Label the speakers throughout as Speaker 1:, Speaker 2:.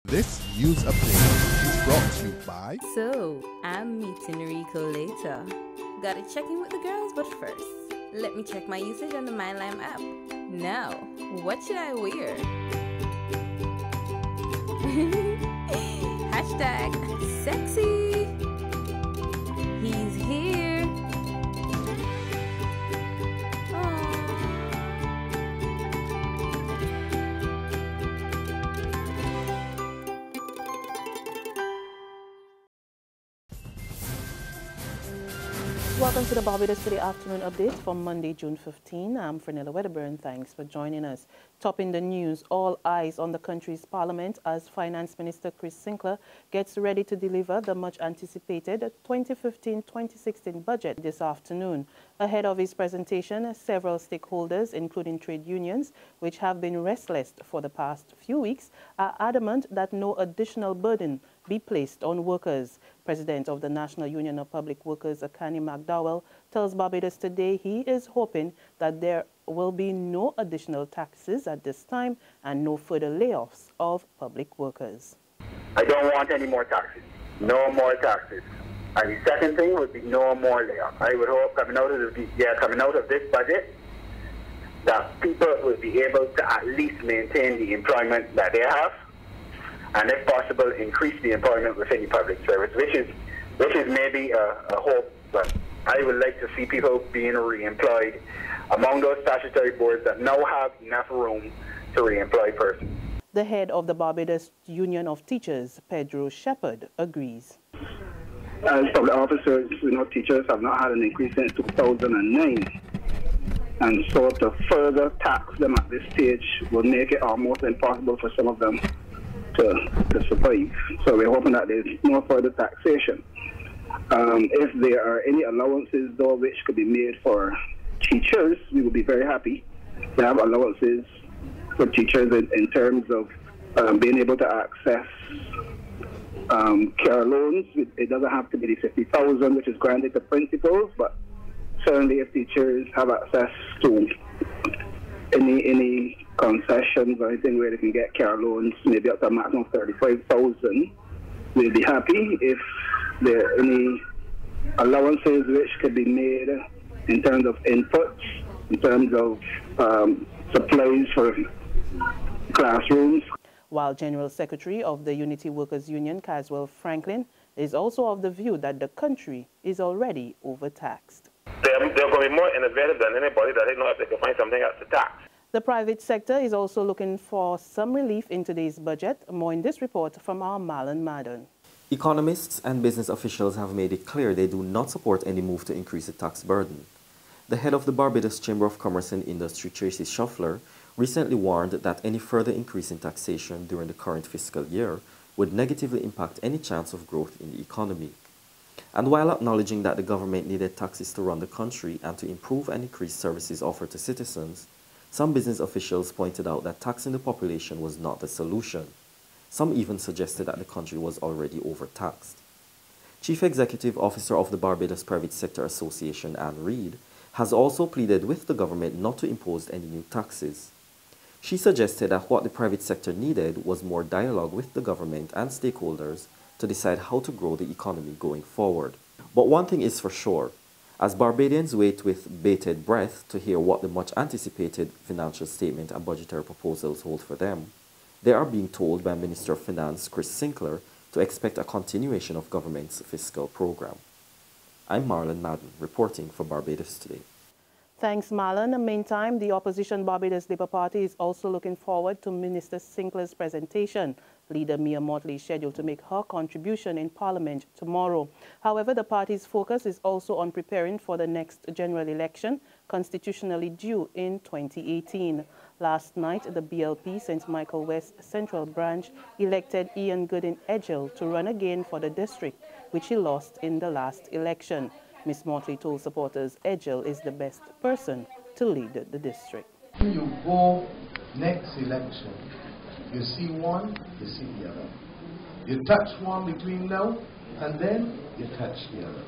Speaker 1: This news update is brought to you by...
Speaker 2: So, I'm meeting Rico later. Gotta check in with the girls, but first, let me check my usage on the MyLime app. Now, what should I wear? Hashtag sexy. He's here.
Speaker 3: Welcome to the Barbados Today Afternoon Update for Monday, June 15. I'm Fernella Wedderburn. Thanks for joining us. Topping the news, all eyes on the country's parliament as Finance Minister Chris Sinclair gets ready to deliver the much-anticipated 2015-2016 budget this afternoon. Ahead of his presentation, several stakeholders, including trade unions, which have been restless for the past few weeks, are adamant that no additional burden be placed on workers. President of the National Union of Public Workers, Akani McDowell, tells Barbados Today he is hoping that there will be no additional taxes at this time and no further layoffs of public workers.
Speaker 4: I don't want any more taxes. No more taxes. And the second thing would be no more layoffs. I would hope coming out of this budget that people will be able to at least maintain the employment that they have, and if possible, increase the employment within the public service, which is maybe a hope, but I would like to see people being re-employed among those statutory boards that now have enough room to re-employ persons.
Speaker 3: The head of the Barbados Union of Teachers, Pedro Shepherd, agrees.
Speaker 5: As public officers, teachers have not had an increase since 2009. And so to further tax them at this stage will make it almost impossible for some of them to survive. So we're hoping that there's no further taxation. If there are any allowances, though, which could be made for teachers, we would be very happy to have allowances for teachers in terms of being able to access care loans. It doesn't have to be the 50,000 which is granted to principals, but certainly if teachers have access to any concessions or anything where they can get care loans, maybe up to a maximum of 35,000, we'll be happy. If there are any allowances which could be made in terms of inputs, in terms of supplies for classrooms.
Speaker 3: While General Secretary of the Unity Workers Union, Caswell Franklin, is also of the view that the country is already overtaxed.
Speaker 4: They're going to be more innovative than anybody that they know if they can find something else to tax.
Speaker 3: The private sector is also looking for some relief in today's budget. More in this report from our Marlon Madden.
Speaker 6: Economists and business officials have made it clear they do not support any move to increase the tax burden. The head of the Barbados Chamber of Commerce and Industry, Tracy Shuffler, recently warned that any further increase in taxation during the current fiscal year would negatively impact any chance of growth in the economy. And while acknowledging that the government needed taxes to run the country and to improve and increase services offered to citizens, some business officials pointed out that taxing the population was not the solution. Some even suggested that the country was already overtaxed. Chief Executive Officer of the Barbados Private Sector Association, Anne Reid, has also pleaded with the government not to impose any new taxes. She suggested that what the private sector needed was more dialogue with the government and stakeholders to decide how to grow the economy going forward. But one thing is for sure, as Barbadians wait with bated breath to hear what the much-anticipated financial statement and budgetary proposals hold for them, they are being told by Minister of Finance Chris Sinclair to expect a continuation of government's fiscal program. I'm Marlon Madden, reporting for Barbados Today.
Speaker 3: Thanks, Marlon. In the meantime, the opposition Barbados Labour Party is also looking forward to Minister Sinclair's presentation. Leader Mia Motley is scheduled to make her contribution in Parliament tomorrow. However, the party's focus is also on preparing for the next general election, constitutionally due in 2018. Last night, the BLP St. Michael West Central Branch elected Ian Goodin Edgell to run again for the district, which he lost in the last election. Ms. Motley told supporters Edgell is the best person to lead the district.
Speaker 7: When you go next election, you see one, you see the other. You touch one between now and then you touch the other.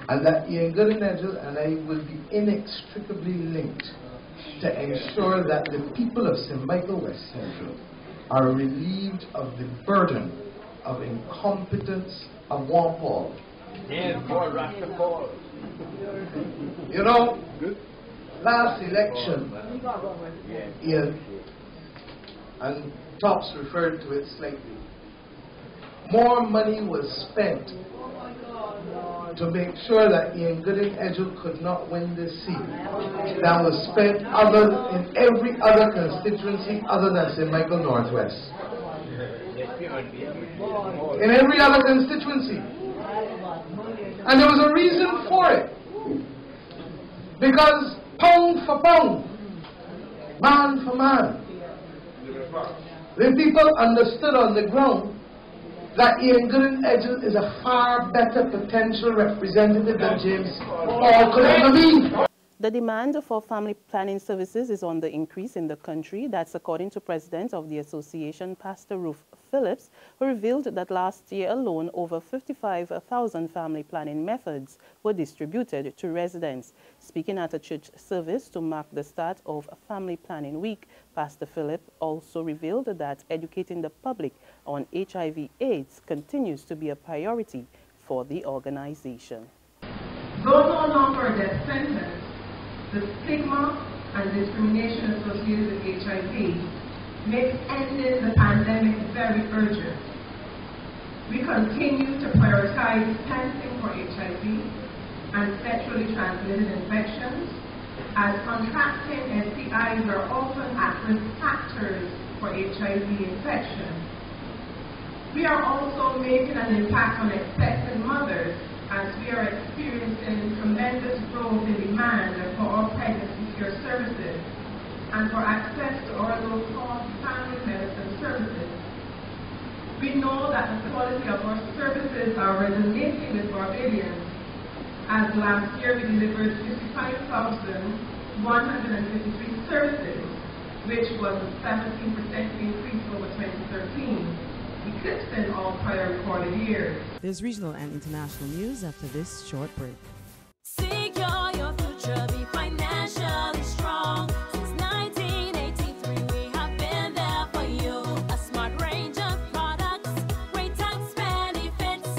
Speaker 7: And that Ian Goodin Edgell and I will be inextricably linked to ensure that the people of St. Michael West Central are relieved of the burden of incompetence of one Paul. You know, last election, Ian, and Tops referred to it slightly, more money was spent to make sure that Ian Gooding Edgell could not win this seat than was spent in every other constituency other than St. Michael Northwest. In every other constituency. And there was a reason for it. Because pound for pound, man for man, the people understood on the ground that Ian Gooding Edgell is a far better potential representative than James Paul could ever be.
Speaker 3: The demand for family planning services is on the increase in the country. That's according to President of the association, Pastor Ruth Phillips, who revealed that last year alone, over 55,000 family planning methods were distributed to residents. Speaking at a church service to mark the start of Family Planning Week, Pastor Phillips also revealed that educating the public on HIV/AIDS continues to be a priority for the organization.
Speaker 8: Though no longer a death sentence, the stigma and discrimination associated with HIV makes ending the pandemic very urgent. We continue to prioritize testing for HIV and sexually transmitted infections, as contracting STIs are often at-risk factors for HIV infection. We are also making an impact on expectant mothers, as we are experiencing tremendous growth in demand for our pregnancy care services and for access to our low-cost family medicine services. We know that the quality of our services are resonating with Barbadians, as last year we delivered 55,153 services, which was a 17% increase over 2013. Eclipsing all prior recorded years.
Speaker 9: There's regional and international news after this short break.
Speaker 10: Secure your future, be financially strong. Since 1983, we have been there for you. A smart range of products, great tax benefits.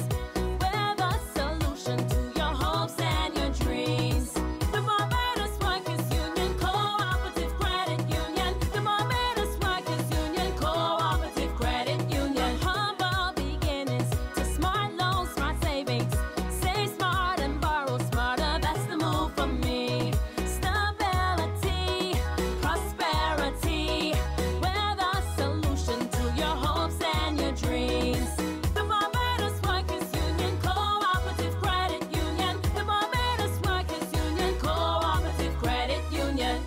Speaker 10: We're the solution to your hopes and your dreams. The Barbados Workers Union Cooperative Credit Union. The Barbados Workers Union Cooperative Credit Union. Humble beginnings to smart loans, smart savings. Save smart and borrow smarter. That's the move for me. Stability, prosperity. We're the solution to your hopes and your dreams. The Barbados Workers Union Cooperative Credit Union. The Barbados Workers Union Cooperative Credit Union.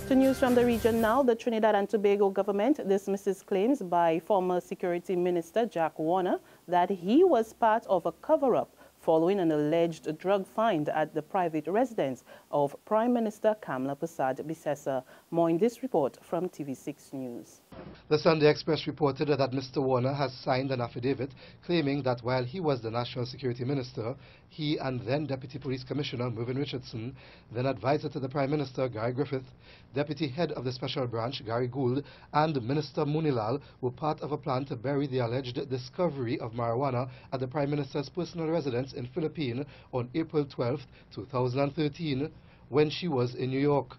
Speaker 3: To news from the region now, the Trinidad and Tobago government dismisses claims by former Security Minister Jack Warner that he was part of a cover-up following an alleged drug find at the private residence of Prime Minister Kamla Persad-Bissessar. More in this report from TV6 News.
Speaker 11: The Sunday Express reported that Mr. Warner has signed an affidavit claiming that while he was the National Security Minister, he and then Deputy Police Commissioner Mervyn Richardson, then advisor to the Prime Minister Gary Griffith, Deputy Head of the Special Branch Gary Gould, and Minister Munilal were part of a plan to bury the alleged discovery of marijuana at the Prime Minister's personal residence in Philippines on April 12, 2013, when she was in New York.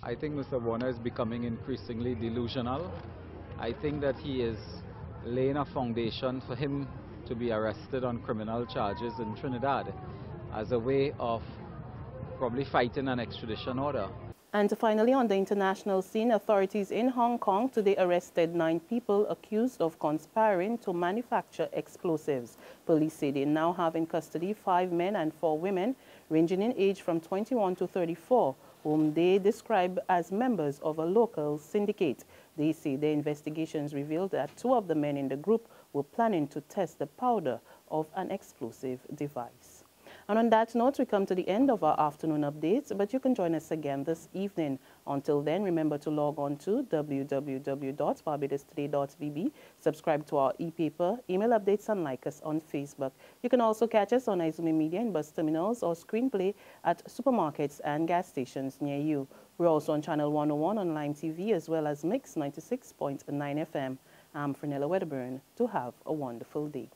Speaker 12: I think Mr. Warner is becoming increasingly delusional. I think that he is laying a foundation for him to be arrested on criminal charges in Trinidad as a way of probably fighting an extradition order.
Speaker 3: And finally, on the international scene, authorities in Hong Kong today arrested 9 people accused of conspiring to manufacture explosives. Police say they now have in custody 5 men and 4 women, ranging in age from 21 to 34, whom they describe as members of a local syndicate. They say their investigations revealed that 2 of the men in the group were planning to test the powder of an explosive device. And on that note, we come to the end of our afternoon updates, but you can join us again this evening. Until then, remember to log on to www.barbadostoday.bb, subscribe to our e-paper, email updates, and like us on Facebook. You can also catch us on Izumi Media in bus terminals or screenplay at supermarkets and gas stations near you. We're also on Channel 101 on Lime TV as well as Mix 96.9 FM. I'm Fernella Wedderburn. To have a wonderful day.